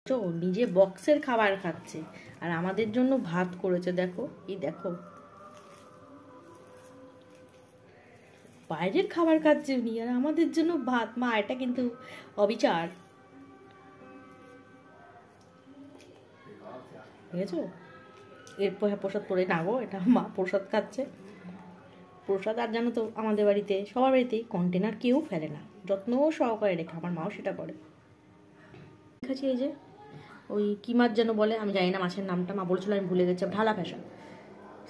তো নিজে বক্সের খাবার খাচ্ছে আর আমাদের জন্য ভাত করেছে। দেখো এই দেখো, বাইরের খাবার খাচ্ছে উনি আর আমাদের জন্য ভাত। মা এটা কিন্তু অবিচার, বুঝেছো? এরপর প্রসাদ পড়ে না গো, এটা মা প্রসাদ খাচ্ছে। প্রসাদ আর জানো তো আমাদের বাড়িতে সবার বাড়িতেই কন্টেনার কেউ ফেলে না, যত্ন সহকারে রেখে, আমার মাও সেটা করে। খাচ্ছি এই যে ওই কি মাছ যেন বলে, আমি জানি না মাছের নামটা, মা বলছিল আমি ভুলে গেছি। ঢালা ফ্যাসা,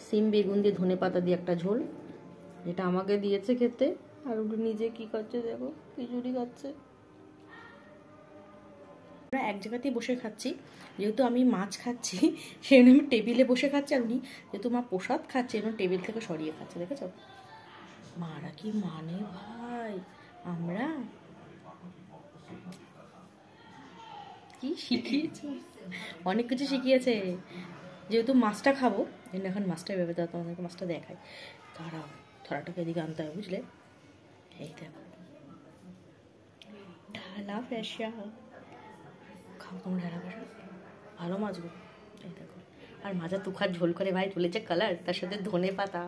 সিম বেগুন দিয়ে ধনে পাতা দিয়ে একটা ঝোল, যেটা আমাকে দিয়েছে খেতে। আর ওগুলো নিজে কি করছে দেখো, খিচুড়ি খাচ্ছে। আমরা এক জায়গাতেই বসে খাচ্ছি, যেহেতু আমি মাছ খাচ্ছি সেই জন্য আমি টেবিলে বসে খাচ্ছি, আর উনি যেহেতু মা প্রসাদ খাচ্ছে এবং টেবিল থেকে সরিয়ে খাচ্ছে। দেখেছো মারা কি মানে ভাই, আমরা কি শিখিয়েছে, অনেক কিছু শিখিয়েছে। যেহেতু মাছটা খাবো, এখন মাছটা ভেবে দাও, তোমাদেরকে মাছটা দেখাই। দাঁড়াও, থরাটাকে এদিকে আনতে হবে, বুঝলে? এই দেখো ঢালা ফ্যাসা, খাও তোমরা ঢালা ফ্যাসা, ভালো মাছগুলো। এই দেখো, আর মাজা তুখার ঝোল করে ভাই তুলেছে কালার, তার সাথে ধনে পাতা,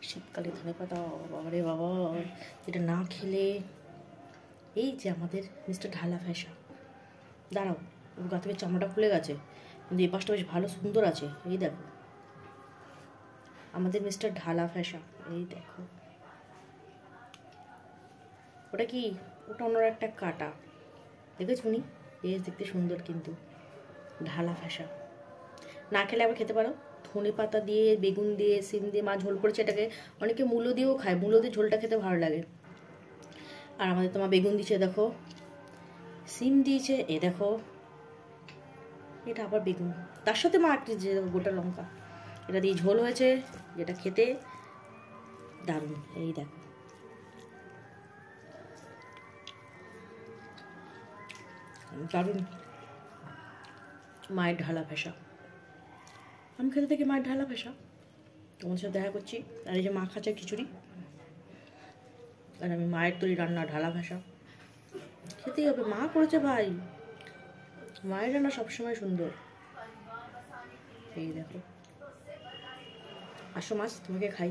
শীতকালে ধনে পাতা, বাবারে বাবা, এটা না খেলে। এই যে আমাদের মিস্টার ঢালা ফ্যাসা, দাঁড়াও ওর গা থেকে চামড়াটা খুলে গেছে, কিন্তু এই পাশটা বেশ ভালো সুন্দর আছে। এই দেখো আমাদের মিস্টার ঢালা ফ্যাসা, এই দেখো। ওটা কি, ওটা অন্য একটা কাটা, দেখেছ উনি, বেশ দেখতে সুন্দর, কিন্তু ঢালা ফ্যাসা। না খেলে আবার খেতে পারো, ধনে পাতা দিয়ে বেগুন দিয়ে সিম দিয়ে মা ঝোল করেছে। এটাকে অনেকে মূলো দিয়েও খায়, মূলো দিয়ে ঝোলটা খেতে ভালো লাগে। আর আমাদের তোমার বেগুন দিয়েছে দেখো, সিম দিয়েছে, এ দেখো এটা আবার বেগুন, তার সাথে মা একটা যে গোটা লঙ্কা, এটা দিয়ে ঝোল হয়েছে, যেটা খেতে দারুণ। এই দেখো দারুণ মায়ের ঢালা ফ্যাসা। আমি খেতে থেকে মায়ের ঢালা ফ্যাসা তোমার সাথে দেখা করছি। আর এই যে মা খাচ্ছে খিচুড়ি, আর আমি মায়ের তৈরি রান্না ঢালা ফ্যাসা। খেতেই হবে, মা করেছে ভাই, মায়ের রান্না সবসময় সুন্দর। এই দেখো, আসো মাছ তোমাকে খাই।